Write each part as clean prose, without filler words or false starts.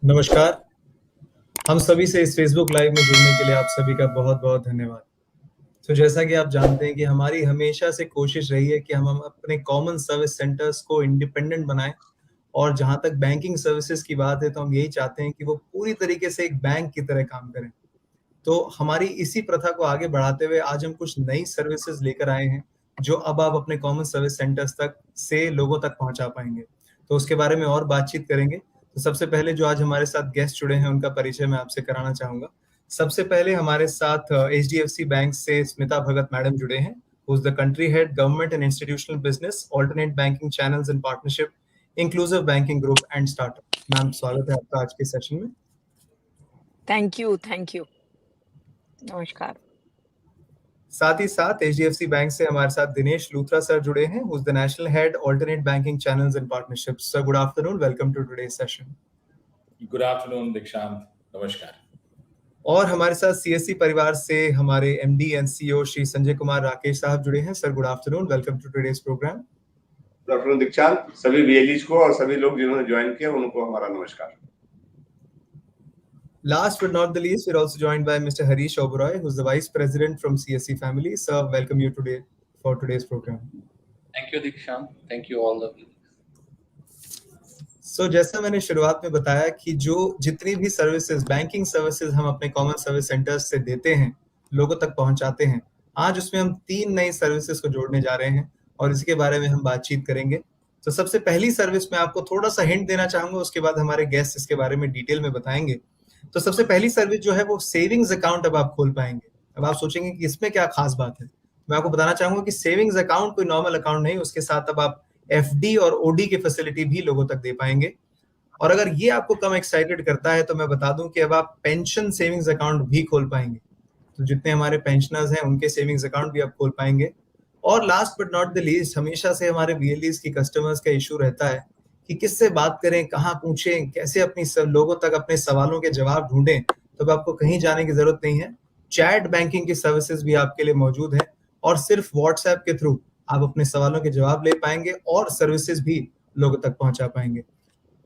नमस्कार। हम सभी से इस फेसबुक लाइव में जुड़ने के लिए आप सभी का बहुत-बहुत धन्यवाद। तो जैसा कि आप जानते हैं कि हमारी हमेशा से कोशिश रही है कि हम अपने कॉमन सर्विस सेंटर्स को इंडिपेंडेंट बनाएँ और जहाँ तक बैंकिंग सर्विसेज़ की बात है, तो हम यही चाहते हैं कि वो पूरी तरीके से एक बैंक की तरह काम करें। तो हमारी इसी प्रथा को आगे बढ़ाते हुए आज हम कुछ नई सर्विसेज़ लेकर आए हैं, जो अब आप अपने कॉमन सर्विस सेंटर्स तक से लोगों तक पहुँचा पाएँगे। तो उसके बारे में और बातचीत करेंगे। तो सबसे पहले जो आज हमारे साथ गेस्ट जुड़े हैं, उनका परिचय मैं आपसे कराना चाहूँगा। सबसे पहले हमारे साथ एचडीएफसी बैंक से स्मिता भगत मैडम जुड़े हैं, who is the country head government and institutional business, alternate banking channels and partnership, inclusive banking group and startup. Ma'am, स्वागत है आपका आज के सेशन में। Thank you. नमस्कार। साथ ही साथ एचडीएफसी बैंक से हमारे साथ दिनेश लूथरा सर जुड़े हैं, who is the national head alternate banking channels and partnerships. Sir, good afternoon, welcome to today's session. Good afternoon Dikshant, नमस्कार। और हमारे साथ सीएससी परिवार से हमारे MD and CEO Shri Sanjay Kumar Rakesh साहब जुड़े हैं। Sir, good afternoon, welcome to today's programme. Good afternoon Dikshant, सभी वीएलईज को और सभी लोग जिन्होंने ज्वाइन किया उनको हमारा नमस्कार। Last but not the least, we're also joined by Mr. Harish Oberoi, who's the Vice President from CSC Family. Sir, welcome you today for today's program. Thank you, Dikshant. Thank you all of you. So, जैसा मैंने शुरुआत में बताया कि जो जितनी भी services banking services हम अपने कॉमन सर्विस सेंटर्स से देते हैं, लोगों तक पहुंचाते हैं, आज उसमें हम 3 नई सर्विसेज को जोड़ने जा रहे हैं और इसके बारे में हम बातचीत करेंगे। तो सबसे पहली सर्विस में आपको थोड़ा सा हिंट देना चाहूंगा, उसके बाद हमारे गेस्ट इसके बारे में डिटेल में बताएंगे। तो सबसे पहली सर्विस जो है वो सेविंग्स अकाउंट अब आप खोल पाएंगे। अब आप सोचेंगे कि इसमें क्या खास बात है। मैं आपको बताना चाहूंगा कि सेविंग्स अकाउंट कोई नॉर्मल अकाउंट नहीं, उसके साथ अब आप एफडी और ओडी की फैसिलिटी भी लोगों तक दे पाएंगे। और अगर ये आपको कम एक्साइटेड करता है तो मैं बता दूं कि अब आप पेंशन सेविंग्स अकाउंट भी खोल पाएंगे। तो जितने हमारे पेंशनर्स हैं उनके सेविंग्स अकाउंट भी आप खोल पाएंगे। और last but not the least, हमेशा से हमारे वीएलईज की कस्टमर्स का इशू रहता है कि किससे बात करें, कहाँ पूछें, कैसे अपनी लोगों तक अपने सवालों के जवाब ढूंढें। तो अब आपको कहीं जाने की जरूरत नहीं है। चैट बैंकिंग की सर्विसेज भी आपके लिए मौजूद है और सिर्फ व्हाट्सएप के थ्रू आप अपने सवालों के जवाब ले पाएंगे और सर्विसेज भी लोगों तक पहुंचा पाएंगे।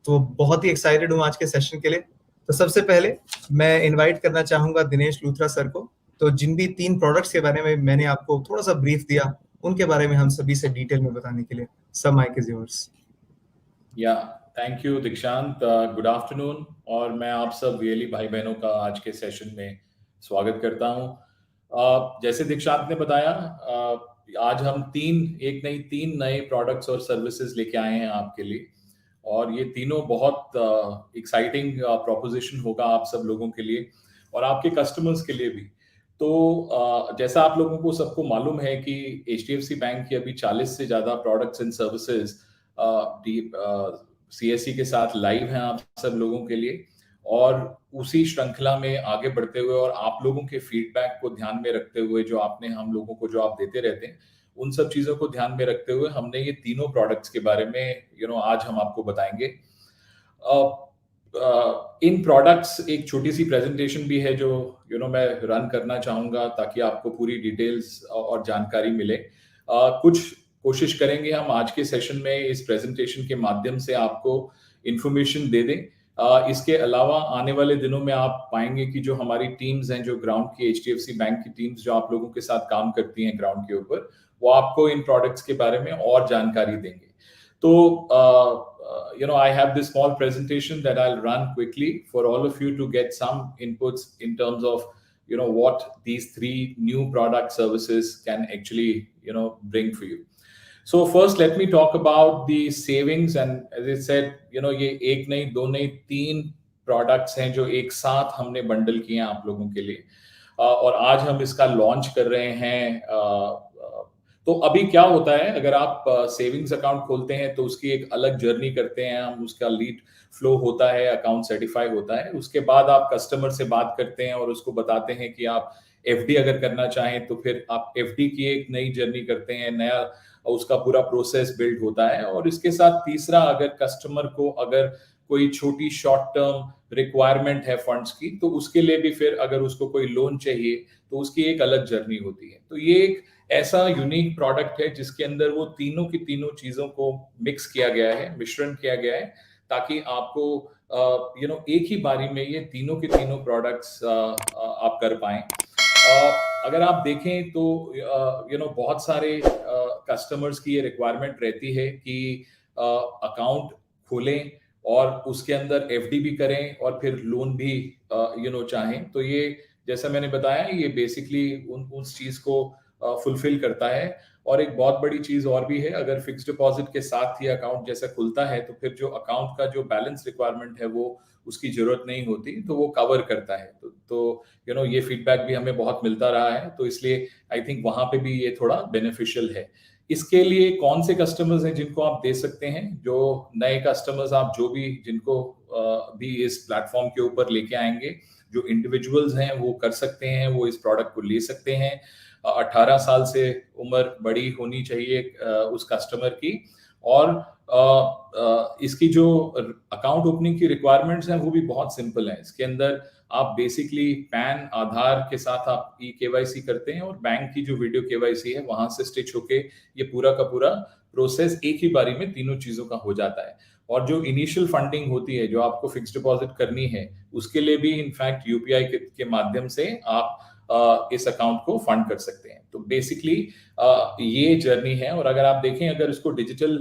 तो बहुत ही एक्साइटेड हूँ आज के सेशन के लिए। तो सबसे पहले मैं इनवाइट करना चाहूंगा दिनेश लूथरा सर को। तो जिन भी 3 प्रोडक्ट्स के बारे में मैंने आपको थोड़ा सा ब्रीफ दिया, उनके बारे में हम सभी से डिटेल में बताने के लिए सर, माइक इज योर्स। या थैंक यू दीक्षांत, गुड आफ्टरनून। और मैं आप सब वीएलई भाई बहनों का आज के सेशन में स्वागत करता हूं। जैसे दीक्षांत ने बताया, आज हम तीन नए प्रोडक्ट्स और सर्विसेज लेके आए हैं आपके लिए, और ये तीनों बहुत एक्साइटिंग प्रोपोजिशन होगा आप सब लोगों के लिए और आपके कस्टमर्स के लिए भी। तो जैसा आप लोगों को सबको मालूम है कि एचडीएफसी बैंक की अभी 40 से ज्यादा प्रोडक्ट्स एंड सर्विसेज सीएससी के साथ लाइव हैं आप सब लोगों के लिए। और उसी श्रृंखला में आगे बढ़ते हुए और आप लोगों के फीडबैक को ध्यान में रखते हुए, जो आपने हम लोगों को जो आप देते रहते हैं, उन सब चीजों को ध्यान में रखते हुए हमने ये तीनों प्रोडक्ट्स के बारे में आज हम आपको बताएंगे। इन प्रोडक्ट्स एक छोटी सी प्रेजेंटेशन भी है जो मैं रन करना चाहूंगा ताकि आपको पूरी डिटेल्स और जानकारी मिले। कुछ कोशिश करेंगे हम आज के सेशन में इस प्रेजेंटेशन के माध्यम से आपको इंफॉर्मेशन दे दें। इसके अलावा आने वाले दिनों में आप पाएंगे कि जो हमारी टीम्स हैं, जो ग्राउंड की एचडीएफसी बैंक की टीम्स जो आप लोगों के साथ काम करती हैं ग्राउंड के ऊपर, वो आपको इन प्रोडक्ट्स के बारे में और जानकारी देंगे। तो I have this small presentation that I'll run quickly for all of you to get some inputs in terms of what these 3 new product services can actually bring for you. So first let me talk about the savings, and as I said, ये एक नहीं, दो नहीं, 3 products हैं जो एक साथ हमने बंडल किए हैं आप लोगों के लिए, और आज हम इसका लॉन्च कर रहे हैं। तो अभी क्या होता है, अगर आप सेविंग्स अकाउंट खोलते हैं तो उसकी एक अलग जर्नी करते हैं हम, उसका लीड फ्लो होता है, अकाउंट सर्टिफाई होता है, उसके बाद आप कस्टमर से बात करते हैं और उसको बताते हैं कि आप एफडी अगर करना चाहें तो फिर आप एफडी की एक नई जर्नी करते हैं, नया उसका पूरा प्रोसेस बिल्ड होता है। और इसके साथ तीसरा, अगर कस्टमर को अगर कोई छोटी शॉर्ट टर्म रिक्वायरमेंट है फंड्स की, तो उसके लिए भी फिर अगर उसको कोई लोन चाहिए तो उसकी एक अलग जर्नी होती है। तो ये एक ऐसा यूनिक प्रोडक्ट है जिसके अंदर वो तीनों की तीनों चीजों को मिक्स किया गया है, मिश्रण किया गया है, ताकि आपको एक ही बारी में ये तीनों के तीनों प्रोडक्ट्स आप कर पाएं। अगर आप देखें तो बहुत सारे कस्टमर्स की ये रिक्वायरमेंट रहती है कि अकाउंट खोलें और उसके अंदर एफडी भी करें और फिर लोन भी चाहें। तो ये जैसा मैंने बताया ये बेसिकली उस चीज को फुलफिल करता है। और एक बहुत बड़ी चीज और भी है, अगर फिक्स डिपॉजिट के साथ ही अकाउंट जैसा खुलता है तो फिर जो अकाउंट का जो बैलेंस रिक्वायरमेंट है वो उसकी जरूरत नहीं होती, तो वो कवर करता है। तो ये फीडबैक भी हमें बहुत मिलता रहा है, तो इसलिए आई थिंक वहां पे भी ये थोड़ा बेनिफिशियल है। इसके लिए कौन से कस्टमर्स हैं जिनको आप दे सकते हैं? जो नए कस्टमर्स आप जो भी जिनको भी इस प्लेटफॉर्म के ऊपर लेके आएंगे, जो इंडिविजुअल्स हैं वो कर सकते हैं, वो इस प्रोडक्ट को ले सकते हैं। 18 साल से उम्र बड़ी होनी चाहिए उस कस्टमर की। और इसकी जो अकाउंट ओपनिंग की रिक्वायरमेंट्स हैं वो भी बहुत सिंपल है। इसके अंदर आप बेसिकली पैन आधार के साथ आप केवाईसी करते हैं और बैंक की जो वीडियो केवाईसी है वहां से स्टिच होके ये पूरा का पूरा प्रोसेस एक ही बारी में तीनों चीजों का हो जाता है। और जो इनिशियल फंडिंग होती है जो आपको फिक्स डिपॉजिट करनी है उसके लिए भी इनफैक्ट यूपीआई के माध्यम से आप इस अकाउंट को फंड कर सकते हैं। तो बेसिकली ये जर्नी है। और अगर आप देखें, अगर इसको डिजिटल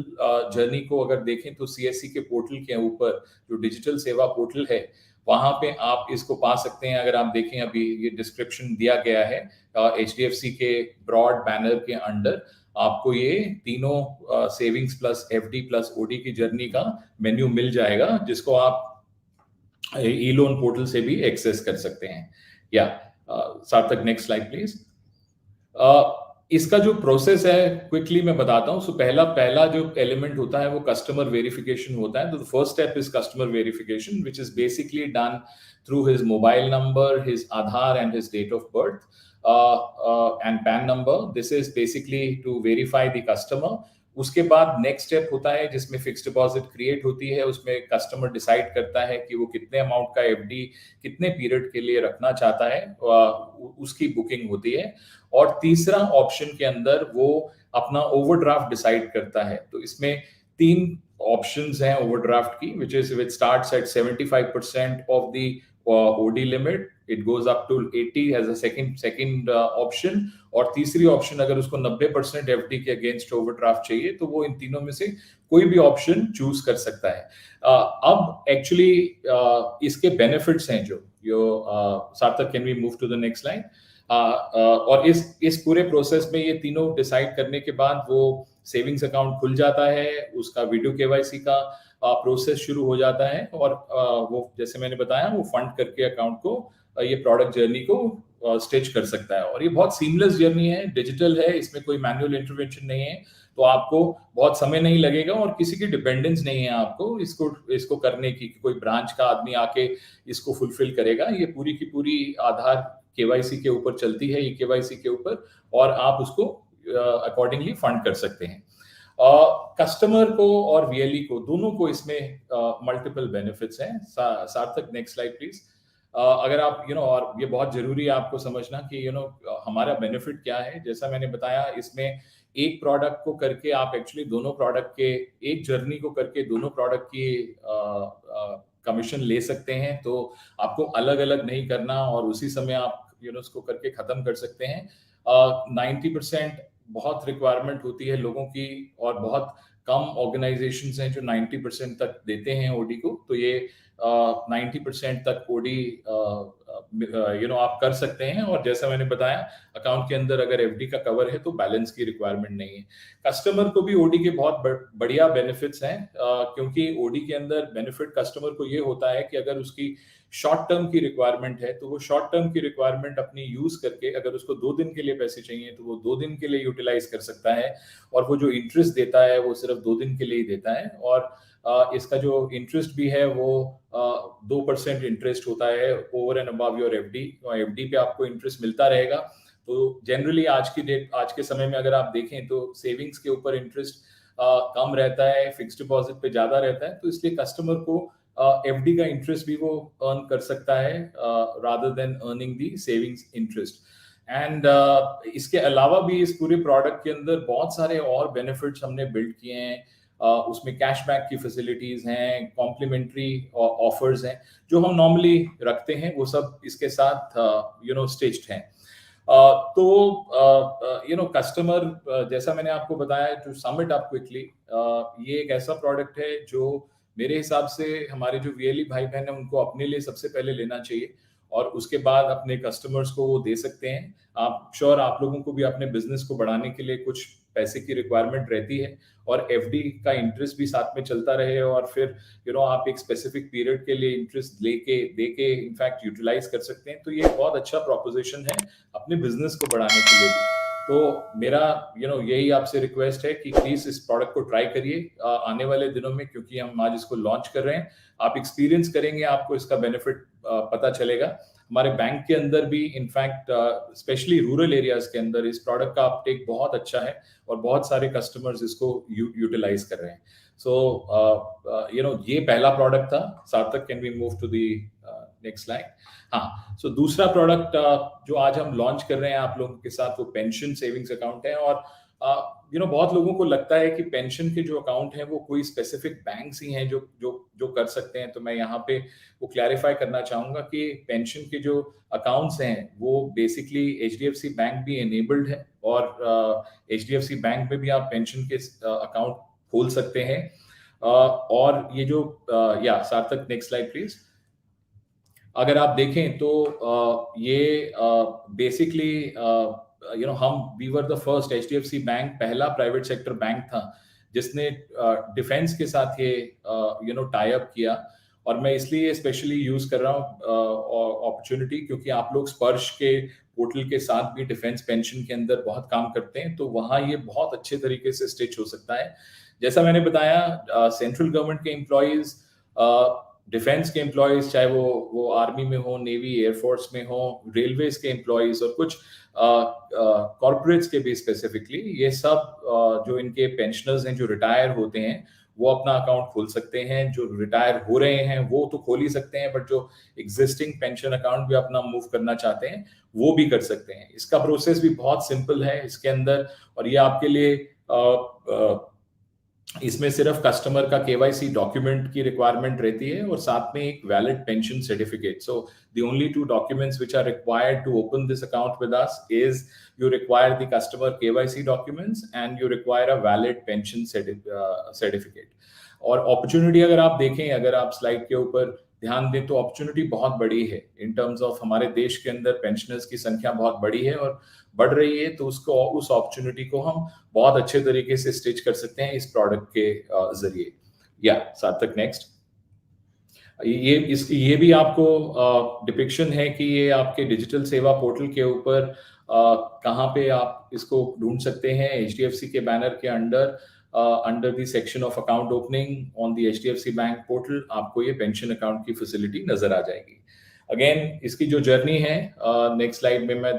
जर्नी को अगर देखें तो सीएससी के पोर्टल के ऊपर जो डिजिटल सेवा पोर्टल है वहां पे आप इसको पा सकते हैं। अगर आप देखें अभी ये डिस्क्रिप्शन दिया गया है, एचडीएफसी के ब्रॉड बैनर के अंडर आपको ये तीनों savings plus FD plus OD की जर्नी का मेन्यू मिल जाएगा, जिसको आप ई लोन पोर्टल से भी एक्सेस कर सकते हैं। या सार्थक नेक्स्ट स्लाइड प्लीज। इसका जो प्रोसेस है क्विकली मैं बताता हूं। सो पहला जो एलिमेंट होता है वो कस्टमर वेरिफिकेशन होता है। तो the first step is customer verification, which is basically done through his mobile number, his Aadhaar and his date of birth and PAN number. This is basically to verify the customer. उसके बाद next step होता है जिसमें fix deposit create होती है। उसमें customer decide करता है कि वो कितने अमाउंट का एफडी कितने पीरियड के लिए रखना चाहता है, उसकी बुकिंग होती है। और तीसरा ऑप्शन के अंदर वो अपना ओवरड्राफ्ट डिसाइड करता है। तो इसमें 3 ऑप्शंस हैं ओवरड्राफ्ट की, which starts at 75% of the OD limit. It goes up to 80 as a second option. और तीसरी ऑप्शन अगर उसको 90% एफडी के अगेंस्ट ओवरड्राफ्ट चाहिए तो वो इन तीनों में से कोई भी ऑप्शन चूज कर सकता है। अब एक्चुअली इसके बेनिफिट्स हैं जो Sarthak, can we move to the next slide. और इस पूरे प्रोसेस में ये तीनों डिसाइड करने के बाद वो सेविंग्स अकाउंट खुल जाता है, उसका वीडियो केवाईसी का प्रोसेस शुरू हो जाता है और वो जैसे मैंने बताया वो फंड करके अकाउंट को ये प्रोडक्ट जर्नी को स्टिच कर सकता है। और ये बहुत सीमलेस जर्नी है, डिजिटल है, इसमें कोई मैनुअल इंटरवेंशन नहीं है, तो आपको बहुत समय नहीं लगेगा और किसी की डिपेंडेंस नहीं है आपको इसको करने की, कोई ब्रांच का आदमी आके इसको फुलफिल करेगा। ये पूरी की पूरी आधार केवाईसी के ऊपर चलती है, ये केवाईसी के ऊपर, और आप उसको अकॉर्डिंगली फंड कर सकते हैं। कस्टमर को और वीएलई को दोनों को इसमें मल्टीपल बेनिफिट्स हैं। सार्थक नेक्स्ट स्लाइड प्लीज। अगर आप और ये बहुत जरूरी है आपको समझना कि हमारा बेनिफिट क्या है। जैसा मैंने बताया, इसमें एक प्रोडक्ट को करके आप एक्चुअली दोनों प्रोडक्ट के, एक जर्नी को करके दोनों प्रोडक्ट की कमीशन ले सकते हैं। तो आपको अलग अलग नहीं करना और उसी समय आप उसको करके खत्म कर सकते हैं। 90% बहुत रिक्वायरमेंट होती है लोगों की और बहुत कम ऑर्गेनाइजेशंस हैं जो 90% तक देते हैं ओडी को। तो ये 90% तक ओडी आप कर सकते हैं। और जैसा मैंने बताया, अकाउंट के अंदर अगर एफडी का कवर है तो बैलेंस की रिक्वायरमेंट नहीं है। कस्टमर को भी ओडी के बहुत बढ़िया बेनिफिट्स हैं, क्योंकि ओडी के अंदर बेनिफिट कस्टमर को ये होता है कि अगर उसकी शॉर्ट टर्म की रिक्वायरमेंट है तो वो शॉर्ट टर्म की रिक्वायरमेंट अपनी यूज करके, अगर उसको 2 दिन के लिए पैसे चाहिए तो वो 2 दिन के लिए यूटिलाइज कर सकता है। और वो जो इंटरेस्ट देता है वो सिर्फ 2 दिन के लिए ही देता है। और इसका जो इंटरेस्ट भी है वो 2% इंटरेस्ट होता है over and above your FD. FD पे आपको इंटरेस्ट मिलता रहेगा। तो जनरली आज के समय में अगर आप देखें तो सेविंग्स के ऊपर इंटरेस्ट कम रहता है, फिक्स्ड डिपॉजिट पे ज्यादा रहता है। तो इसलिए कस्टमर को एफडी का इंटरेस्ट भी वो अर्न कर सकता है rather than earning the savings interest. And इसके अलावा भी इस पूरे प्रोडक्ट के अंदर बहुत सारे और बेनिफिट्स हमने बिल्ड किए हैं। उसमें कैशबैक की फैसिलिटीज हैं, कॉम्प्लीमेंट्री ऑफर्स हैं जो हम नॉर्मली रखते हैं, वो सब इसके साथ स्टिच्ड हैं। तो कस्टमर, जैसा मैंने आपको बताया, to sum it up quickly, ये एक ऐसा प्रोडक्ट है जो मेरे हिसाब से हमारे जो वीएलई भाई बहन है उनको अपने लिए सबसे पहले लेना चाहिए और उसके बाद अपने कस्टमर्स को वो दे सकते हैं। आप श्योर आप लोगों को भी अपने बिजनेस को बढ़ाने के लिए कुछ पैसे की रिक्वायरमेंट रहती है और एफडी का इंटरेस्ट भी साथ में चलता रहे और फिर आप एक स्पेसिफिक पीरियड के लिए इंटरेस्ट देके इनफैक्ट यूटिलाइज कर सकते हैं। तो ये बहुत अच्छा प्रोपोजिशन है अपने बिजनेस को बढ़ाने के लिए भी। तो मेरा यही आपसे रिक्वेस्ट है कि प्लीज इस प्रोडक्ट को ट्राई करिए आने वाले दिनों में, क्योंकि हम आज इसको लॉन्च कर रहे हैं। आप एक्सपीरियंस करेंगे, आपको इसका बेनिफिट पता चलेगा। हमारे बैंक के अंदर भी इनफैक्ट स्पेशली रूरल एरियाज के अंदर इस प्रोडक्ट का अपटेक बहुत अच्छा है और बहुत सारे कस्टमर्स इसको यूटिलाइज कर रहे हैं। सो ये पहला प्रोडक्ट था। Sarthak, can we move to the next slide? हाँ, सो दूसरा प्रोडक्ट जो आज हम लॉन्च कर रहे हैं आप लोगों के साथ, वो पेंशन सेविंग्स अकाउंट है। और बहुत लोगों को लगता है कि पेंशन के जो अकाउंट हैं वो कोई स्पेसिफिक बैंक्स ही हैं जो कर सकते हैं। तो मैं यहाँ पे वो क्लैरिफाई करना चाहूंगा कि पेंशन के जो अकाउंट्स हैं वो बेसिकली एचडीएफसी बैंक भी एनेबल्ड है और एचडीएफसी बैंक में भी आप पेंशन के अकाउंट खोल सकते हैं। और ये जो सार्थक, नेक्स्ट स्लाइड प्लीज। अगर आप देखें तो ये basically we were the first, HDFC bank पहला प्राइवेट सेक्टर बैंक था जिसने डिफेंस के साथ ये टाई अप किया। और मैं इसलिए स्पेशली यूज कर रहा हूँ अपॉर्चुनिटी, क्योंकि आप लोग स्पर्श के पोर्टल के साथ भी डिफेंस पेंशन के अंदर बहुत काम करते हैं, तो वहाँ ये बहुत अच्छे तरीके से स्टिच हो सकता है। जैसा मैंने बताया, सेंट्रल गवर्नमेंट के एम्प्लॉयज, डिफेंस के एम्प्लॉयज, चाहे वो आर्मी में हो, नेवी, एयरफोर्स में हो, रेलवेज के एम्प्लॉयज और कुछ कॉर्पोरेट्स के भी स्पेसिफिकली, ये सब जो इनके पेंशनर्स हैं जो रिटायर होते हैं वो अपना अकाउंट खोल सकते हैं। जो रिटायर हो रहे हैं वो तो खोल ही सकते हैं, बट जो एग्जिस्टिंग पेंशन अकाउंट भी अपना मूव करना चाहते हैं वो भी कर सकते हैं। इसका प्रोसेस भी बहुत सिंपल है इसके अंदर, और ये आपके लिए इसमें सिर्फ कस्टमर का केवाईसी डॉक्यूमेंट की रिक्वायरमेंट रहती है और साथ में एक valid pension certificate. So the only 2 documents which are required to open this account with us is you require the customer KYC documents and you require a valid pension certificate. और opportunity अगर आप देखें, अगर आप slide के ऊपर ध्यान दें, तो अपॉर्चुनिटी बहुत बड़ी है इन टर्म्स ऑफ हमारे देश के अंदर पेंशनर्स की संख्या बहुत बड़ी है और बढ़ रही है। तो उस अपॉर्चुनिटी को हम बहुत अच्छे तरीके से स्टिच कर सकते हैं इस प्रोडक्ट के जरिए। सार्थक, नेक्स्ट। ये भी आपको डिपिक्शन है कि ये आपके डिजिटल सेवा पोर्टल के ऊपर कहाँ पे आप इसको ढूंढ सकते हैं। एचडीएफसी के बैनर के under the section of account opening on the HDFC bank portal आपको ये पेंशन अकाउंट की फैसिलिटी नजर आ जाएगी। अगेन, इसकी जो जर्नी है, नेक्स्ट स्लाइड में मैं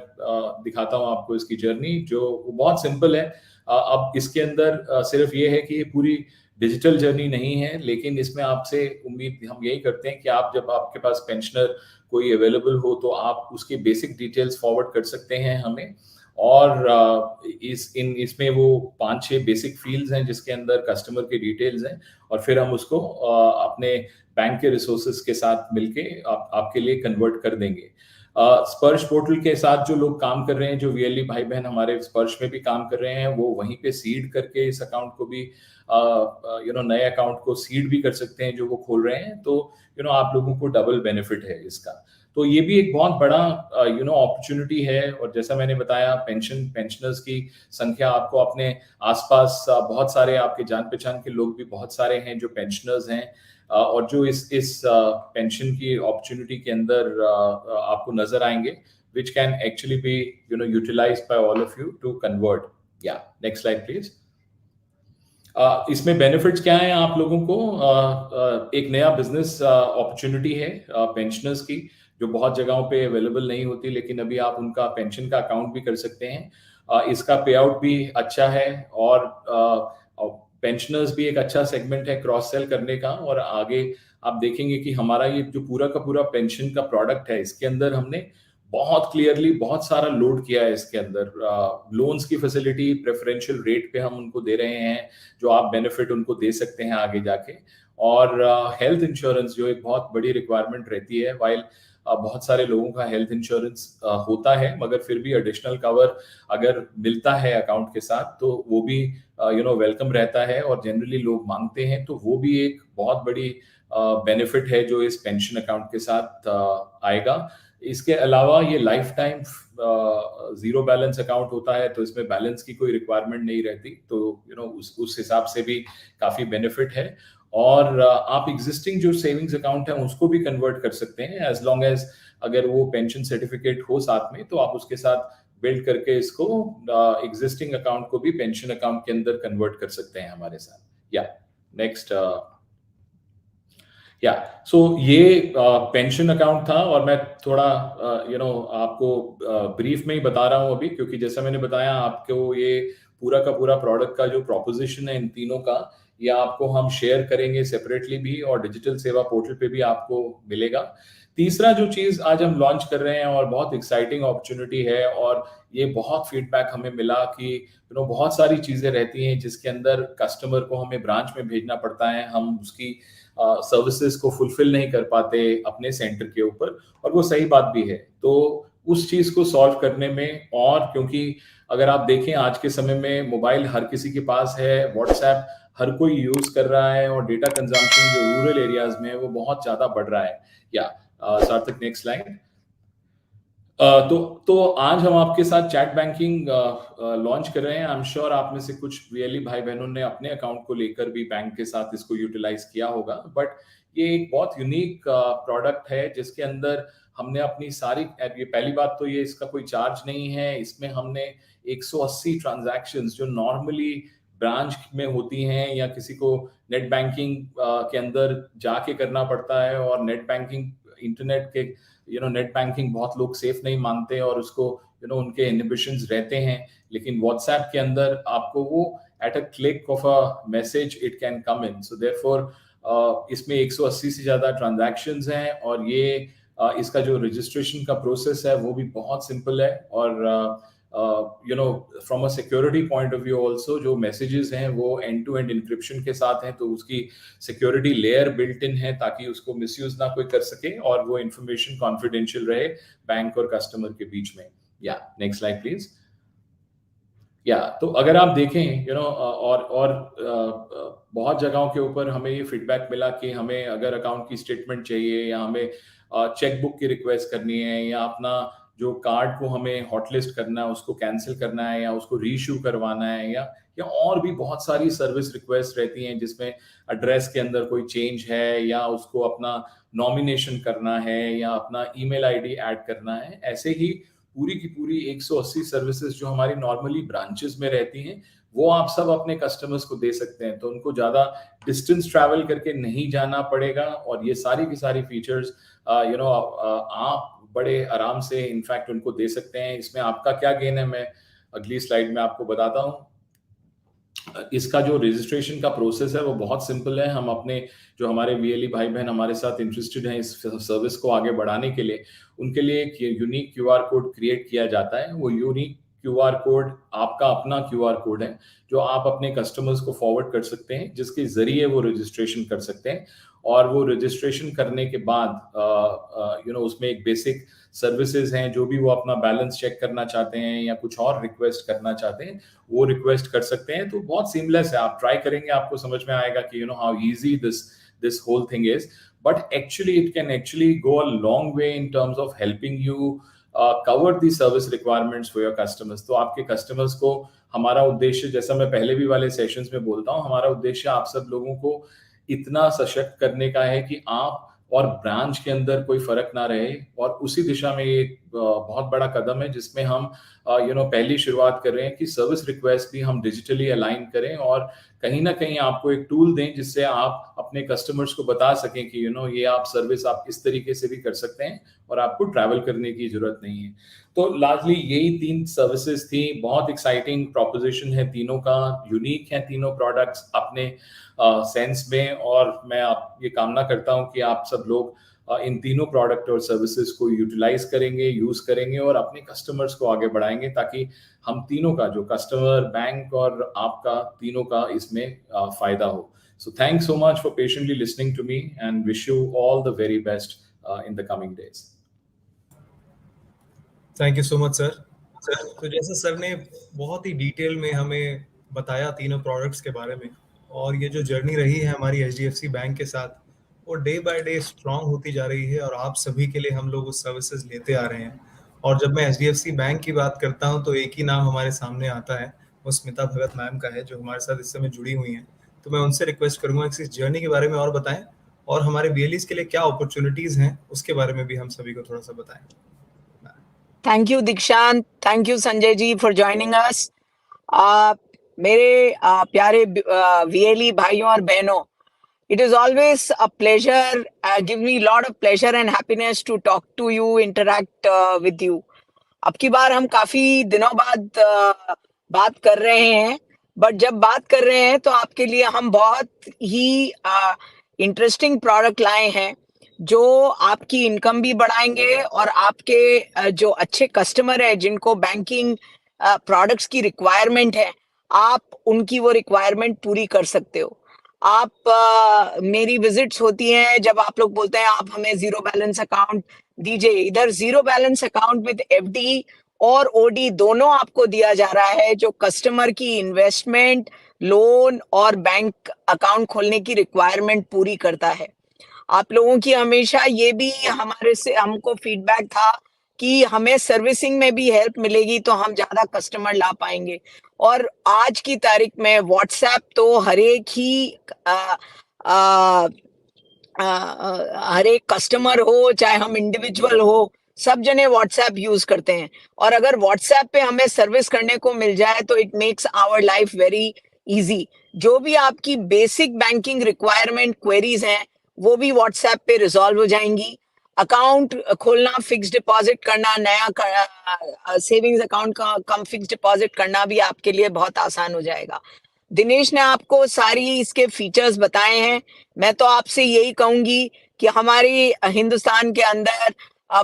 दिखाता हूँ आपको इसकी जर्नी, जो बहुत सिंपल है। अब इसके अंदर सिर्फ ये है कि ये पूरी डिजिटल जर्नी नहीं है, लेकिन इसमें आपसे उम्मीद हम यही करते हैं कि आप, जब आपके पास पेंशनर कोई अवेलेबल हो, तो आप उसके बेसिक डिटेल्स फॉरवर्ड कर सकते हैं हमें। और इसमें वो 5-6 बेसिक फील्ड्स हैं जिसके अंदर कस्टमर के डिटेल्स हैं, और फिर हम उसको अपने बैंक के रिसोर्सेज के साथ मिलके आपके लिए कन्वर्ट कर देंगे। स्पर्श पोर्टल के साथ जो लोग काम कर रहे हैं, जो वीएलई भाई बहन हमारे स्पर्श में भी काम कर रहे हैं, वो वहीं पे सीड करके इस अकाउंट को भी नए अकाउंट को सीड भी कर सकते हैं जो वो खोल रहे हैं। तो आप लोगों को डबल बेनिफिट है इसका। तो ये भी एक बहुत बड़ा अपॉर्चुनिटी है। और जैसा मैंने बताया, पेंशनर्स की संख्या आपको अपने आसपास बहुत सारे आपके जान पहचान के लोग भी बहुत सारे हैं जो पेंशनर्स हैं, और जो इस पेंशन की अपॉर्चुनिटी के अंदर आपको नजर आएंगे, which can actually be utilized by all of you to convert. Next slide please. इसमें बेनिफिट्स क्या हैं आप लोगों को? एक नया बिजनेस अपॉर्चुनिटी है पेंशनर्स की, जो बहुत जगहों पे अवेलेबल नहीं होती, लेकिन अभी आप उनका पेंशन का अकाउंट भी कर सकते हैं। इसका पे आउट भी अच्छा है, और पेंशनर्स भी एक अच्छा सेगमेंट है क्रॉस सेल करने का। और आगे आप देखेंगे कि हमारा ये जो पूरा का पूरा पेंशन का प्रोडक्ट है, इसके अंदर हमने बहुत क्लियरली बहुत सारा लोड किया है इसके अंदर। लोन्स की फैसिलिटी प्रेफरेंशियल रेट पे हम उनको दे रहे हैं, जो आप बेनिफिट उनको दे सकते हैं आगे जाके। और हेल्थ इंश्योरेंस जो एक बहुत बड़ी रिक्वायरमेंट रहती है, वाइल बहुत सारे लोगों का हेल्थ इंश्योरेंस होता है, मगर फिर भी एडिशनल कवर अगर मिलता है अकाउंट के साथ तो वो भी वेलकम रहता है और जनरली लोग मांगते हैं। तो वो भी एक बहुत बड़ी बेनिफिट है जो इस पेंशन अकाउंट के साथ आएगा। इसके अलावा ये life time zero balance account होता है, तो इसमें बैलेंस की कोई रिक्वायरमेंट नहीं रहती, तो उस हिसाब से भी काफी बेनिफिट है। और आप एग्जिस्टिंग जो सेविंग्स अकाउंट है उसको भी कन्वर्ट कर सकते हैं, एज लॉन्ग एज अगर वो पेंशन सर्टिफिकेट हो साथ में, तो आप उसके साथ बिल्ड करके इसको एग्जिस्टिंग अकाउंट को भी पेंशन अकाउंट के अंदर कन्वर्ट कर सकते हैं हमारे साथ। या नेक्स्ट सो ये पेंशन अकाउंट था, और मैं थोड़ा आपको ब्रीफ में ही बता रहा हूँ अभी, क्योंकि जैसा मैंने बताया आपको ये पूरा का पूरा प्रोडक्ट का जो प्रोपोजिशन है इन तीनों का, ये आपको हम शेयर करेंगे सेपरेटली भी, और डिजिटल सेवा पोर्टल पे भी आपको मिलेगा। तीसरा जो चीज आज हम लॉन्च कर रहे हैं और बहुत एक्साइटिंग अपॉर्चुनिटी है, और ये बहुत फीडबैक हमें मिला कि बहुत सारी चीजें रहती हैं जिसके अंदर कस्टमर को हमें ब्रांच में भेजना पड़ता है, हम उसकी सर्विसेज को फुलफिल नहीं कर पाते अपने सेंटर के ऊपर, और वो सही बात भी है। तो उस चीज को सॉल्व करने में, और क्योंकि अगर आप देखें आज के समय में मोबाइल हर किसी के पास है, व्हाट्सएप हर कोई यूज कर रहा है, और डेटा कंजम्पशन जो रूरल एरियाज में है वो बहुत ज्यादा बढ़ रहा है। या सार्थक नेक्स्ट स्लाइड। तो आज हम आपके साथ चैट बैंकिंग लॉन्च कर रहे हैं। आई एम श्योर आप में से कुछ वीएलई भाई बहनों ने अपने अकाउंट को लेकर भी बैंक के साथ इसको यूटिलाइज किया होगा, बट ये एक बहुत यूनिक प्रोडक्ट है जिसके अंदर हमने अपनी सारी, ये पहली बात तो ये इसका कोई चार्ज नहीं है, इसमें हमने 180 ट्रांजैक्शंस जो नॉर्मली ब्रांच में होती हैं या किसी को नेट बैंकिंग के अंदर जाके करना पड़ता है, और नेट बैंकिंग इंटरनेट के नेट बैंकिंग बहुत लोग सेफ नहीं मानते और उसको उनके इनहिबिशंस रहते हैं, लेकिन व्हाट्सएप के अंदर आपको वो at a click of a message it can come in. So therefore इसमें 180 से ज्यादा ट्रांजैक्शंस हैं, और ये इसका जो रजिस्ट्रेशन का प्रोसेस है वो भी बहुत सिंपल है, और from a security point of view also जो मैसेजेस हैं वो एंड टू एंड इंक्रिप्शन के साथ हैं, तो उसकी सिक्योरिटी लेयर बिल्ट इन है ताकि उसको मिसयूज ना कोई कर सके, और वो इंफॉर्मेशन कॉन्फिडेंशियल रहे बैंक और कस्टमर के बीच में। या नेक्स्ट स्लाइड प्लीज। तो अगर आप देखें और बहुत जगहों के ऊपर हमें ये फीडबैक मिला कि हमें अगर अकाउंट की स्टेटमेंट चाहिए, या हमें चेकबुक की रिक्वेस्ट करनी है, या अपना जो कार्ड को हमें हॉटलिस्ट करना है उसको कैंसिल करना है, या उसको रीइश्यू करवाना है, या और भी बहुत सारी सर्विस रिक्वेस्ट रहती हैं जिसमें एड्रेस के अंदर कोई चेंज है, या उसको अपना नॉमिनेशन करना है, या अपना ईमेल आईडी ऐड करना है। ऐसे ही पूरी की पूरी 180 सर्विसेज जो हमारी नॉर्मली ब्रांचेस में रहती हैं वो आप सब अपने कस्टमर्स को दे सकते हैं, तो उनको ज्यादा डिस्टेंस ट्रैवल करके नहीं जाना पड़ेगा, और ये सारी की सारी फीचर्स आप बड़े आराम से इनफैक्ट उनको दे सकते हैं। इसमें आपका क्या गेन है मैं अगली स्लाइड में आपको बताता हूँ। इसका जो रजिस्ट्रेशन का प्रोसेस है वो बहुत सिंपल है। हम अपने जो हमारे वीएलई भाई बहन हमारे साथ इंटरेस्टेड हैं इस सर्विस को आगे बढ़ाने के लिए, उनके लिए एक यूनिक क्यूआर कोड क्रिएट किया जाता है। वो यूनिक क्यूआर कोड आपका अपना क्यूआर कोड है जो आप अपने कस्टमर्स को फॉरवर्ड कर सकते हैं, जिसके जरिए वो रजिस्ट्रेशन कर सकते हैं, और वो रजिस्ट्रेशन करने के बाद उसमें एक बेसिक सर्विसेज हैं, जो भी वो अपना बैलेंस चेक करना चाहते हैं या कुछ और रिक्वेस्ट करना चाहते हैं वो रिक्वेस्ट कर सकते हैं। तो बहुत सीमलेस है, आप ट्राई करेंगे आपको समझ में आएगा कि how easy this whole thing is, but actually it can actually go a long way in terms of helping you cover the service requirements for your customers। तो आपके कस्टमर्स को हमारा उद्देश्य, जैसा मैं पहले भी वाले सेशंस में बोलता हूँ, हमारा उद्देश्य आप सब लोगों को इतना सशक्त करने का है कि आप और ब्रांच के अंदर कोई फर्क ना रहे, और उसी दिशा में ये बहुत बड़ा कदम है जिसमें हम पहली शुरुआत कर रहे हैं कि सर्विस रिक्वेस्ट भी हम डिजिटली अलाइन करें, और कहीं ना कहीं आपको एक टूल दें जिससे आप अपने कस्टमर्स को बता सकें कि ये आप सर्विस आप इस तरीके से भी कर सकते हैं और आपको ट्रैवल करने की जरूरत नहीं है। तो लार्जली यही 3 सर्विसेज थी। बहुत एक्साइटिंग प्रोपोजिशन है तीनों का, यूनिक है तीनों प्रोडक्ट्स अपने सेंस में, और मैं ये कामना करता हूं कि आप सब लोग इन तीनों प्रोडक्ट और सर्विसेज को यूटिलाइज करेंगे, यूज करेंगे और अपने कस्टमर्स को आगे बढ़ाएंगे, ताकि हम तीनों का, जो कस्टमर, बैंक और आपका, तीनों का इसमें फायदा हो. So thanks so much for patiently listening to me and wish you all the very best in the coming days. Thank you so much sir. तो जैसे सर ने बहुत ही डिटेल में हमें बताया तीनों प्रोडक्ट्स के बारे में, और ये जो जर्नी रही है हमारी HDFC बैंक के साथ, वो डे बाय डे स्ट्रांग होती जा रही है और आप सभी के लिए हम लोग उस सर्विसेज लेते आ रहे हैं. और जब मैं HDFC बैंक की बात करता हूं तो एक ही नाम हमारे सामने आता है, वो स्मिता भगत मैम का है, जो हमारे साथ इस समय जुड़ी हुई हैं. तो मैं उनसे रिक्वेस्ट करूंगा कि इस जर्नी के बारे में और बताएं, और हमारे BLEs के लिए क्या अपॉर्चुनिटीज हैं उसके बारे में भी हम सभी को थोड़ा सा बताएं. Thank you Dikshant, thank you Sanjay ji for joining us. मेरे प्यारे VLE भाइयों और बहनों, it is always a pleasure, give me lot of pleasure and happiness to talk to you, interact with you. अब की बार हम काफी दिनों बाद बात कर रहे हैं, बट जब बात कर रहे हैं तो आपके लिए हम बहुत ही इंटरेस्टिंग प्रोडक्ट लाए हैं जो आपकी इनकम भी बढ़ाएंगे और आपके जो अच्छे कस्टमर है जिनको बैंकिंग प्रोडक्ट्स की रिक्वायरमेंट है, आप उनकी वो रिक्वायरमेंट पूरी कर सकते हो. आप मेरी विजिट्स होती हैं जब आप लोग बोलते हैं आप हमें जीरो बैलेंस अकाउंट दीजिए. इधर zero balance account with FD और OD दोनों आपको दिया जा रहा है, जो कस्टमर की इन्वेस्टमेंट, लोन और बैंक अकाउंट खोलने की रिक्वायरमेंट पूरी करता है. आप लोगों की हमेशा ये भी हमारे से हमको फीडबैक था कि हमें सर्विसिंग में भी हेल्प मिलेगी तो हम ज्यादा कस्टमर ला पाएंगे. और आज की तारीख में व्हाट्सएप तो हर एक कस्टमर हो चाहे हम इंडिविजुअल हो, सब जने व्हाट्सएप यूज करते हैं. और अगर व्हाट्सएप पे हमें सर्विस करने को मिल जाए तो it makes our life very easy. जो भी आपकी बेसिक बैंकिंग रिक्वायरमेंट क्वेरीज हैं वो भी व्हाट्सएप पे रिजॉल्व हो जाएंगी. अकाउंट खोलना, फिक्स डिपॉजिट करना, नया सेविंग्स अकाउंट का कम फिक्स डिपॉजिट करना भी आपके लिए बहुत आसान हो जाएगा. दिनेश ने आपको सारी इसके फीचर्स बताए हैं. मैं तो आपसे यही कहूंगी कि हमारी हिंदुस्तान के अंदर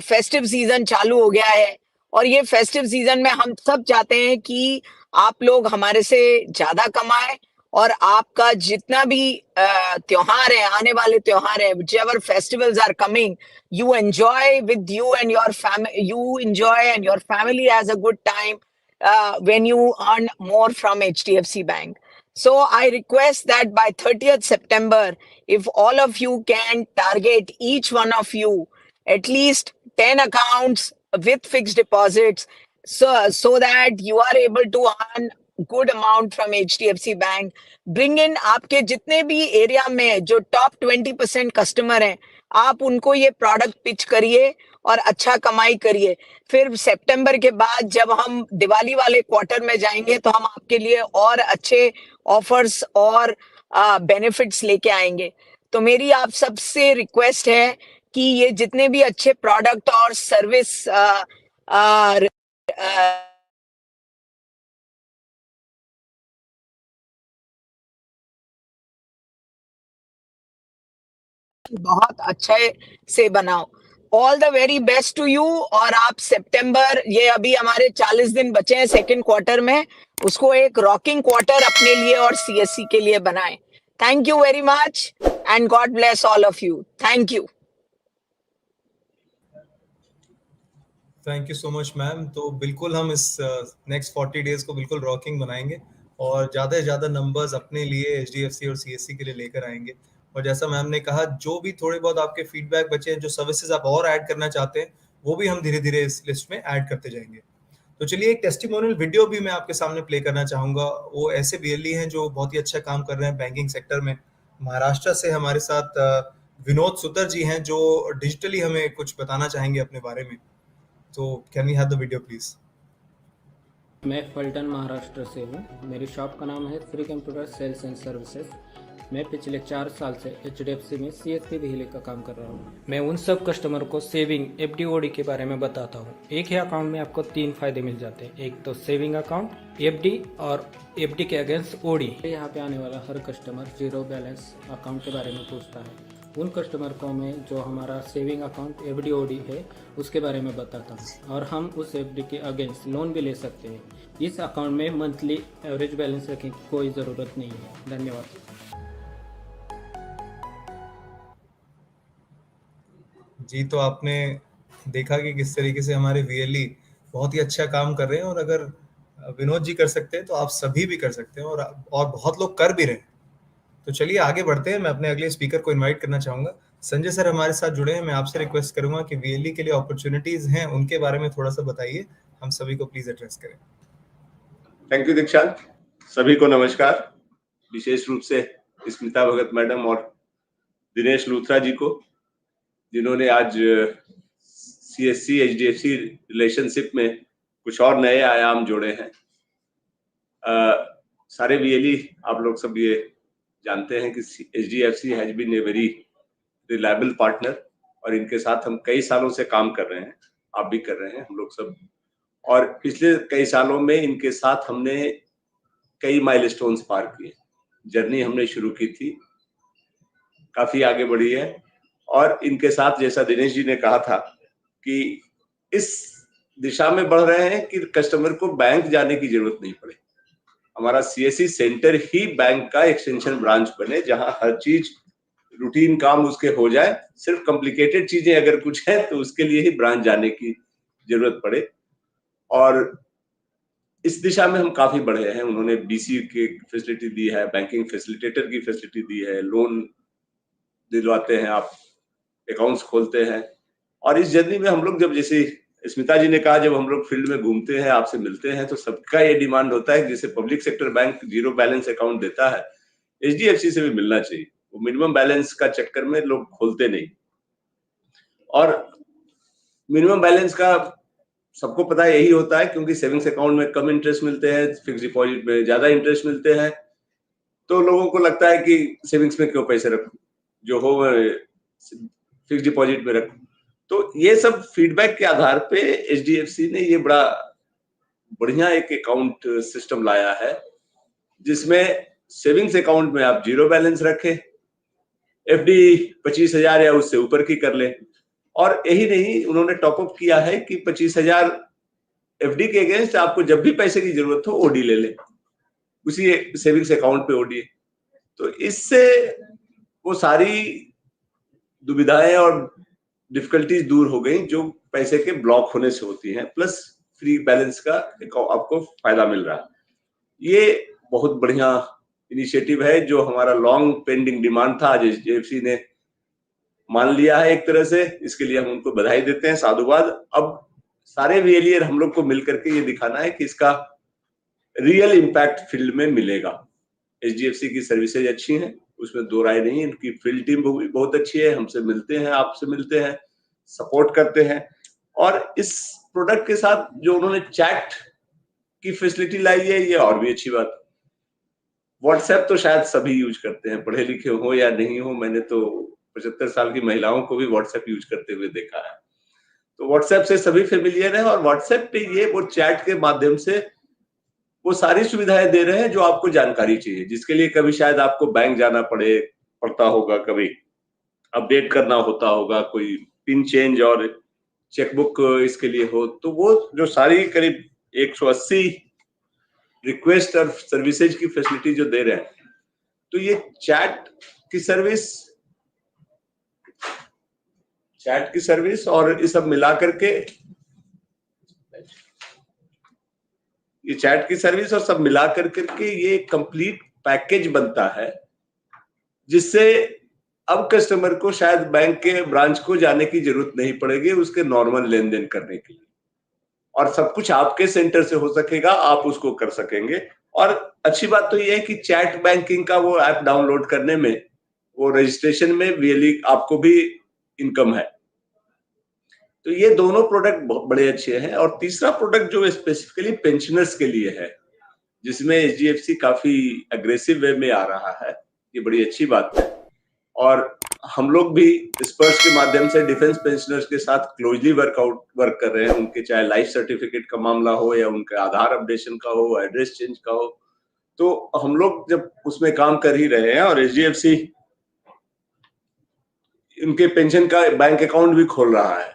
फेस्टिव सीजन चालू हो गया है, और ये फेस्टिव सीजन में हम सब चाहते हैं कि आप लोग हमारे से ज्यादा कमाएं, और आपका जितना भी त्योहार है, आने वाले त्योहार है, whichever festivals are coming, you enjoy with you and your family. You enjoy and your family has a good time when you earn more from HDFC Bank. So I request that by 30th September, if all of you can target each one of you at least 10 accounts with fixed deposits, so that you are able to earn good amount from HDFC Bank. Bring in आपके जितने भी area में जो top 20% customer हैं, आप उनको ये product pitch करिए और अच्छा कमाई करिए. फिर सितंबर के बाद जब हम दिवाली वाले क्वार्टर में जाएंगे तो हम आपके लिए और अच्छे ऑफर्स और बेनिफिट्स लेके आएंगे. तो मेरी आप सबसे रिक्वेस्ट है कि ये जितने भी अच्छे प्रोडक्ट और सर्विस बहुत अच्छे से बनाओ. All the very best to you. और आप सितंबर, ये अभी हमारे 40 दिन बचे हैं सेकंड क्वार्टर में, उसको एक रॉकिंग क्वार्टर अपने लिए और CSC के लिए बनाएं. Thank you very much and God bless all of you. Thank you. Thank you so much ma'am. तो बिल्कुल हम इस नेक्स्ट 40 डेज को बिल्कुल रॉकिंग बनाएंगे और ज़्यादा से ज़्यादा नंबर्स अपने लिए HDFC और CSC के लिए लेकर आएंगे. और जैसा मैम ने कहा, जो भी थोड़े बहुत आपके फीडबैक बचे हैं, जो सर्विसेज आप और ऐड करना चाहते हैं, वो भी हम धीरे धीरे इस लिस्ट में ऐड करते जाएंगे. तो चलिए एक टेस्टिमोनियल वीडियो भी मैं आपके सामने प्ले करना चाहूँगा. वो ऐसे BLE हैं जो बहुत ही अच्छा काम कर रहे हैं बैंकिंग सेक्टर में. महाराष्ट्र से हमारे साथ विनोद सुतर जी हैं जो डिजिटली हमें कुछ बताना चाहेंगे अपने बारे में. तो can we have the video please. मैं फलटन महाराष्ट्र से हूँ. मेरी शॉप का नाम है Shri computer sales and services. मैं पिछले 4 साल से HDFC में CSC BLE का काम कर रहा हूँ. मैं उन सब कस्टमर को सेविंग, FD, OD के बारे में बताता हूँ. एक ही अकाउंट में आपको 3 फायदे मिल जाते हैं. एक तो सेविंग अकाउंट, FD और FD के अगेंस्ट OD. यहाँ पे आने वाला हर कस्टमर जीरो बैलेंस अकाउंट के बारे में पूछता है. उन कस्टमर को मैं जो हमारा सेविंग अकाउंट FD/OD है उसके बारे में बताता हूँ और हम उस FD के अगेंस्ट लोन भी ले सकते हैं। इस अकाउंट में मंथली एवरेज बैलेंस रखने की कोई ज़रूरत नहीं है। धन्यवाद। जी, तो आपने देखा कि किस तरीके से हमारे VLE बहुत ही अच्छा काम कर रहे हैं, और अगर विनोद जी कर सकते हैं तो आप सभी भी कर सकते हैं, और बहुत लोग कर भी रहे हैं। तो चलिए आगे बढ़ते हैं। मैं अपने अगले स्पीकर को इनवाइट करना चाहूंगा। संजय सर हमारे साथ जुड़े हैं। मैं आपसे रिक्वेस्ट करूंगा कि VLE के लिए अपॉर्चुनिटीज हैं, उनके बारे में थोड़ा सा बताइए। हम सभी को प्लीज एड्रेस करें। थैंक यू दीक्षांत। सभी को नमस्कार, विशेष रूप से स्मिता भगत मैडम और दिनेश लूथरा जी को, जिन्होंने आज CSC HDFC रिलेशनशिप में कुछ और नए आयाम जोड़े हैं। सारे VLE आप लोग सब ये जानते हैं कि HDFC has been a very reliable partner, और इनके साथ हम कई सालों से काम कर रहे हैं। आप भी कर रहे हैं, हम लोग सब। और पिछले कई सालों में इनके साथ हमने कई माइलस्टोन्स पार किए। जर्नी हमने शुरू की थी, काफी आगे बढ़ी है। और इनके साथ, जैसा दिनेश जी ने कहा था, कि इस दिशा में बढ़ रहे हैं कि कस्टमर को बैंक जाने की जरूरत नहीं पड़े। हमारा CSC सेंटर ही बैंक का एक्सटेंशन ब्रांच बने, जहां हर चीज रूटीन काम उसके हो जाए। सिर्फ कॉम्प्लिकेटेड चीजें अगर कुछ है तो उसके लिए ही ब्रांच जाने की जरूरत पड़े। और इस दिशा में हम काफी बढ़े हैं। उन्होंने BC की फैसिलिटी दी है, बैंकिंग फैसिलिटेटर की फैसिलिटी दी है, लोन दिलवाते हैं, आप अकाउंट्स खोलते हैं। और इस जर्नी में हम लोग, जब जैसे स्मिता जी ने कहा, जब हम लोग फील्ड में घूमते हैं, आपसे मिलते हैं, तो सबका ये डिमांड होता है कि जैसे public sector bank 0 balance account देता है, HDFC से भी मिलना चाहिए। वो मिनिमम बैलेंस का चक्कर में लोग खोलते नहीं, और मिनिमम बैलेंस का सबको पता है यही होता है, क्योंकि सेविंग्स अकाउंट में कम इंटरेस्ट मिलते हैं, फिक्स डिपॉजिट में ज्यादा इंटरेस्ट मिलते हैं। तो लोगों को लगता है कि सेविंग्स में क्यों पैसे रखूं, जो हो फिक्स डिपॉजिट में रखूं। तो ये सब फीडबैक के आधार पे HDFC ने ये बड़ा बढ़िया एक अकाउंट सिस्टम लाया है, जिसमें सेविंग्स अकाउंट में आप 0 बैलेंस रखें, FD 25,000 या उससे ऊपर की कर लें। और यही नहीं, उन्होंने टॉपअप किया है कि 25,000 FD के अगेंस्ट आपको जब भी पैसे की जरूरत हो OD ले लें, उसी सेविंग्स अकाउंट पे OD। तो इससे वो सारी दुविधाएं और डिफिकल्टीज दूर हो गई जो पैसे के ब्लॉक होने से होती हैं, प्लस फ्री बैलेंस का आपको फायदा मिल रहा है। ये बहुत बढ़िया इनिशिएटिव है, जो हमारा लॉन्ग पेंडिंग डिमांड था, आज HDFC ने मान लिया है एक तरह से। इसके लिए हम उनको बधाई देते हैं, साधुवाद। अब सारे VLE हम लोग को मिलकर के ये दिखाना है कि इसका रियल इम्पैक्ट फील्ड में मिलेगा। HDFC की सर्विसेज अच्छी हैं, उसमें दो राय नहीं। इनकी फील्ड टीम भी बहुत अच्छी है, हमसे मिलते हैं, आपसे मिलते हैं, सपोर्ट करते हैं। और इस प्रोडक्ट के साथ जो उन्होंने चैट की फैसिलिटी लाई है, ये और भी अच्छी बात। व्हाट्सएप तो शायद सभी यूज करते हैं, पढ़े लिखे हो या नहीं हो। मैंने तो 75 साल की महिलाओं को भी व्हाट्सएप यूज करते हुए देखा है। तो व्हाट्सएप से सभी फेमिलियर है, और व्हाट्सएप पे ये वो चैट के माध्यम से वो सारी सुविधाएं दे रहे हैं जो आपको जानकारी चाहिए, जिसके लिए कभी शायद आपको बैंक जाना पड़ता होगा, कभी अपडेट करना होता होगा, कोई पिन चेंज और चेकबुक इसके लिए हो। तो वो जो सारी करीब 180 रिक्वेस्ट और सर्विसेज की फैसिलिटी जो दे रहे हैं, तो ये चैट की सर्विस और ये सब मिला करके, ये चैट की सर्विस और सब मिला करके ये कंप्लीट पैकेज बनता है, जिससे अब कस्टमर को शायद बैंक के ब्रांच को जाने की जरूरत नहीं पड़ेगी उसके नॉर्मल लेन देन करने के लिए, और सब कुछ आपके सेंटर से हो सकेगा, आप उसको कर सकेंगे। और अच्छी बात तो ये है कि चैट बैंकिंग का वो ऐप डाउनलोड करने में, वो रजिस्ट्रेशन में रियली आपको भी इनकम है। तो ये दोनों प्रोडक्ट बहुत बड़े अच्छे हैं। और तीसरा प्रोडक्ट जो स्पेसिफिकली पेंशनर्स के लिए है, जिसमें HDFC काफी अग्रेसिव वे में आ रहा है, ये बड़ी अच्छी बात है। और हम लोग भी स्पर्श के माध्यम से डिफेंस पेंशनर्स के साथ क्लोजली वर्क कर रहे हैं। उनके चाहे लाइफ सर्टिफिकेट का मामला हो, या उनके आधार अपडेशन का हो, एड्रेस चेंज का हो, तो हम लोग जब उसमें काम कर ही रहे हैं, और HDFC उनके पेंशन का बैंक अकाउंट भी खोल रहा है।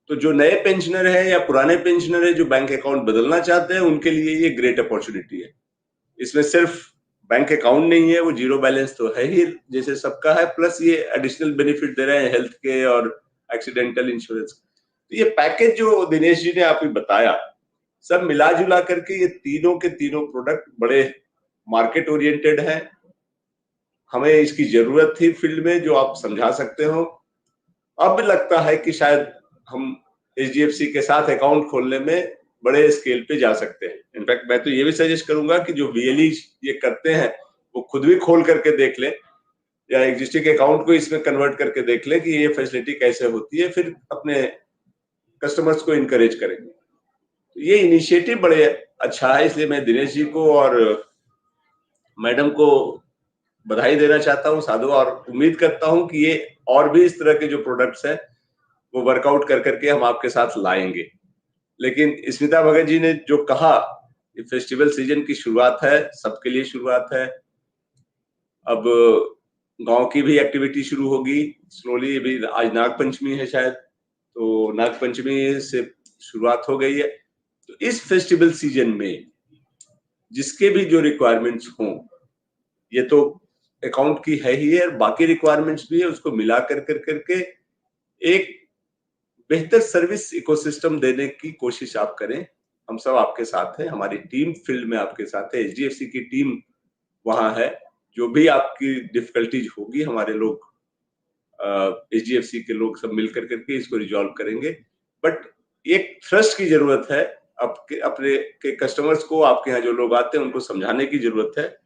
तो जो नए पेंशनर है या पुराने पेंशनर है जो बैंक अकाउंट बदलना चाहते हैं, उनके लिए ये ग्रेट अपॉर्चुनिटी है। इसमें सिर्फ बैंक अकाउंट नहीं है, वो जीरो बैलेंस तो है ही जैसे सबका है, प्लस ये एडिशनल बेनिफिट दे रहे हैं हेल्थ के और एक्सीडेंटल इंश्योरेंस। तो ये पैकेज जो दिनेश जी ने आपको बताया, सब मिला जुला करके ये तीनों के तीनों प्रोडक्ट बड़े मार्केट ओरिएंटेड हैं। हमें इसकी जरूरत थी फील्ड में, जो आप समझा सकते हो। अब लगता है कि शायद हम HDFC के साथ अकाउंट खोलने में बड़े स्केल पे जा सकते हैं। इनफैक्ट मैं तो ये भी सजेस्ट करूंगा कि जो VLE ये करते हैं वो खुद भी खोल करके देख ले, या एग्जिस्टिंग अकाउंट को इसमें कन्वर्ट करके देख ले कि ये फैसिलिटी कैसे होती है, फिर अपने कस्टमर्स को इनकरेज करेंगे। तो ये इनिशिएटिव बड़े अच्छा है, इसलिए मैं दिनेश जी को और मैडम को बधाई देना चाहता हूँ, साधु, और उम्मीद करता हूँ कि ये और भी इस तरह के जो प्रोडक्ट्स हैं वो वर्कआउट कर करके हम आपके साथ लाएंगे। लेकिन स्मिता भगत जी ने जो कहा, ये फेस्टिवल सीजन की शुरुआत है, सबके लिए शुरुआत है। अब गांव की भी एक्टिविटी शुरू होगी स्लोली। अभी आज नागपंचमी है शायद, तो नागपंचमी से शुरुआत हो गई है। तो इस फेस्टिवल सीजन में जिसके भी जो रिक्वायरमेंट्स हों, ये तो अकाउंट की है ही है, बाकी रिक्वायरमेंट्स भी है, उसको मिला कर करके एक बेहतर सर्विस इकोसिस्टम देने की कोशिश आप करें। हम सब आपके साथ हैं, हमारी टीम फील्ड में आपके साथ है, HDFC की टीम वहां है। जो भी आपकी डिफिकल्टीज होगी, हमारे लोग HDFC के लोग सब मिलकर करके इसको रिजॉल्व करेंगे। बट एक ट्रस्ट की जरूरत है, आपके अपने के कस्टमर्स को, आपके यहाँ जो लोग आते हैं उनको समझाने की जरूरत है।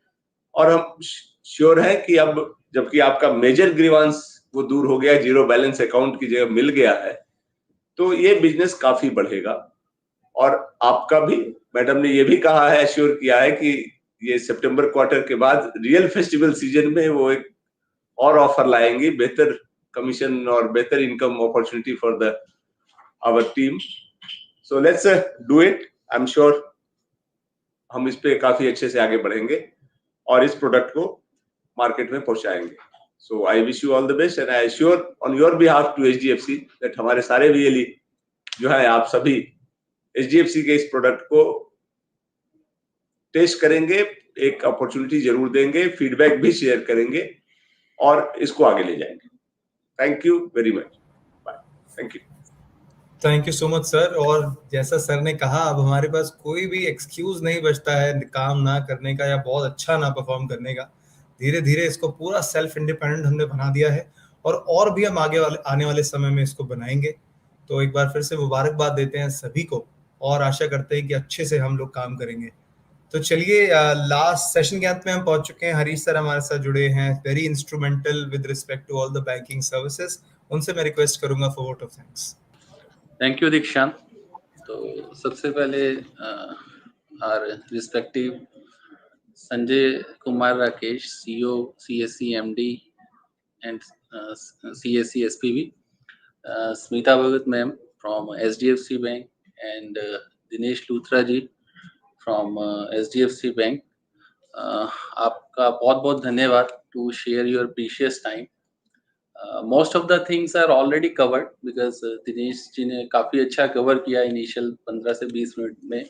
और हम श्योर है कि अब जबकि आपका मेजर ग्रीवांस वो दूर हो गया, जीरो बैलेंस अकाउंट की जगह मिल गया है, तो ये बिजनेस काफी बढ़ेगा। और आपका भी, मैडम ने ये भी कहा है, एश्योर किया है कि ये सितंबर क्वार्टर के बाद रियल फेस्टिवल सीजन में वो एक और ऑफर लाएंगी, बेहतर कमीशन और बेहतर income opportunity for the our team. So let's do it. I am sure हम इस पे काफी अच्छे से आगे बढ़ेंगे और इस प्रोडक्ट को मार्केट में पहुंचाएंगे। So I wish you all the best and I assure on your behalf to HDFC that हमारे सारे VLE जो है, आप सभी HDFC के इस प्रोडक्ट को टेस्ट करेंगे, एक अपॉर्चुनिटी जरूर देंगे, फीडबैक भी शेयर करेंगे और इसको आगे ले जाएंगे। Thank you very much. Bye. Thank you so much sir. और जैसा सर ने कहा, अब हमारे पास कोई भी एक्सक्यूज नहीं बचता है काम ना करने का या बहुत अच्छा ना परफॉर्म करने का। धीरे धीरे इसको पूरा सेल्फ इंडिपेंडेंट हमने बना दिया है और भी हम आने वाले समय में इसको बनाएंगे। तो एक बार फिर से मुबारकबाद देते हैं सभी को और आशा करते हैं कि अच्छे से हम लोग काम करेंगे। तो चलिए, लास्ट सेशन के अंत में हम पहुंच चुके हैं। हरीश सर हमारे साथ जुड़े हैं, very instrumental with respect to all the banking services. उनसे मैं रिक्वेस्ट करूंगा for vote of thanks. Thank you Dikshant. तो सबसे पहले our respective Sanjay Kumar Rakesh, CEO CSC MD and CSC SPV, Smita Bhagat ma'am from HDFC Bank and Dinesh Luthra ji from HDFC Bank. आपका बहुत बहुत धन्यवाद to share your precious time. Most of the things are already covered because Dinesh ji ने काफी अच्छा cover किया initial 15 से 20 minute में।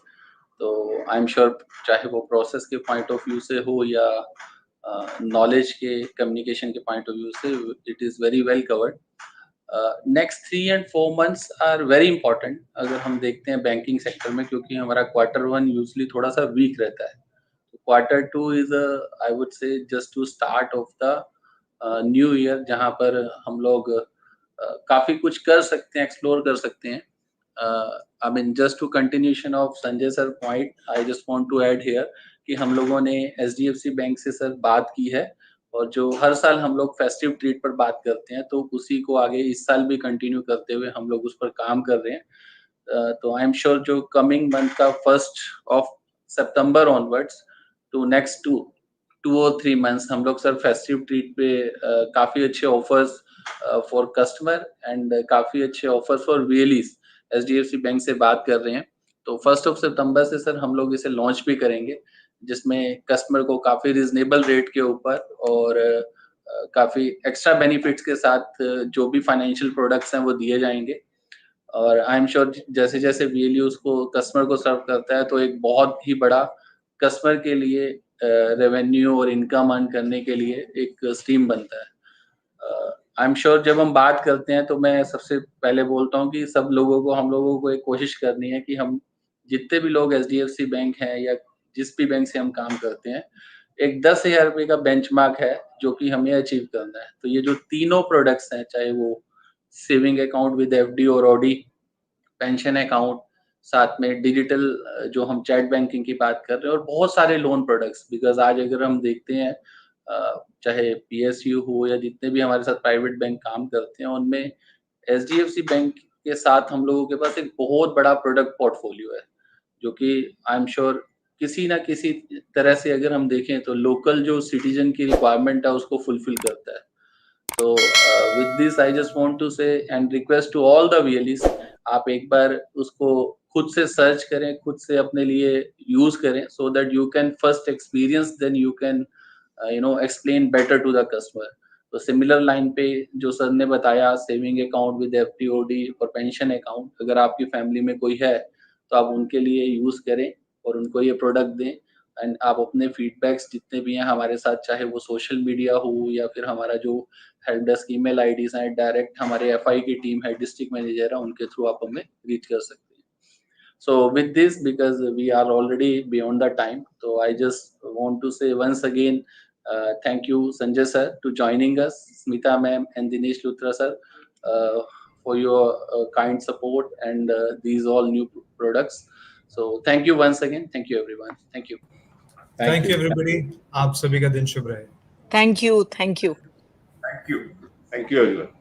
तो आई एम श्योर चाहे वो प्रोसेस के पॉइंट ऑफ व्यू से हो या नॉलेज के कम्युनिकेशन के पॉइंट ऑफ व्यू से, it is very well covered. Next 3 and 4 months are very important अगर हम देखते हैं बैंकिंग सेक्टर में, क्योंकि हमारा Q1 यूजली थोड़ा सा वीक रहता है। Q2 is I would say just to start off the new year, जहाँ पर हम लोग काफी कुछ कर सकते हैं, एक्सप्लोर कर सकते हैं। I mean just to continuation of Sanjay sir point, I just want to add here कि हम लोगों ने HDFC बैंक से सर बात की है और जो हर साल हम लोग फेस्टिव ट्रीट पर बात करते हैं, तो उसी को आगे इस साल भी कंटिन्यू करते हुए हम लोग उस पर काम कर रहे हैं। तो आई एम श्योर जो कमिंग मंथ का 1 September onwards to next 2 or 3 months हम लोग सर फेस्टिव ट्रीट पे काफी अच्छे ऑफर्स फॉर कस्टमर एंड काफी अच्छे offers for VLEs HDFC bank से बात कर रहे हैं। तो 1 September से सर हम लोग इसे लॉन्च भी करेंगे, जिसमें कस्टमर को काफी रिजनेबल रेट के ऊपर और काफी एक्स्ट्रा बेनिफिट्स के साथ जो भी फाइनेंशियल प्रोडक्ट्स हैं वो दिए जाएंगे। और आई एम श्योर जैसे जैसे VLU उसको कस्टमर को सर्व करता है तो एक बहुत ही बड़ा कस्टमर के लिए रेवेन्यू और इनकम अर्न करने के लिए एक स्ट्रीम बनता है। आई एम श्योर जब हम बात करते हैं तो मैं सबसे पहले बोलता हूँ कि हम लोगों को एक कोशिश करनी है कि हम जितने भी लोग HDFC बैंक हैं या जिस भी बैंक से हम काम करते हैं, एक 10,000 रुपये का बेंचमार्क है जो कि हमें अचीव करना है। तो ये जो तीनों प्रोडक्ट्स हैं, चाहे वो सेविंग अकाउंट विद FD और OD, पेंशन अकाउंट, साथ में डिजिटल जो हम चैट बैंकिंग की बात कर रहे हैं, और बहुत सारे लोन प्रोडक्ट्स, बिकॉज आज अगर हम देखते हैं चाहे PSU हो या जितने भी हमारे साथ प्राइवेट बैंक काम करते हैं, उनमें HDFC बैंक के साथ हम लोगों के पास एक बहुत बड़ा प्रोडक्ट पोर्टफोलियो है जो कि आई एम श्योर किसी ना किसी तरह से अगर हम देखें तो लोकल जो सिटीजन की रिक्वायरमेंट है उसको फुलफिल करता है। तो with this I just want to say and request to all the VLEs, आप एक बार उसको खुद से सर्च करें, खुद से अपने लिए यूज करें, so that you can first experience, then you can explain better to the customer. तो सिमिलर लाइन पे जो सर ने बताया, saving account with FD OD और पेंशन अकाउंट, अगर आपकी फैमिली में कोई है तो आप उनके लिए यूज करें और उनको ये प्रोडक्ट दें। एंड आप अपने फीडबैक्स जितने भी हैं हमारे साथ, चाहे वो सोशल मीडिया हो या फिर हमारा जो हेल्प डेस्क ईमेल IDs हैं, डायरेक्ट हमारे FI की टीम है, डिस्ट्रिक्ट मैनेजर है, उनके थ्रू आप हमें रीच कर सकते हैं। So with this, because we are already beyond the time, so I just want to say once again, thank you Sanjay sir to joining us, Smita ma'am and Dinesh Luthra sir, for your kind support and these all new products. So thank you once again. Thank you everyone. Thank you. Thank you everybody. आप सभी का दिन शुभ रहे। Thank you. Thank you. Thank you. Thank you everyone.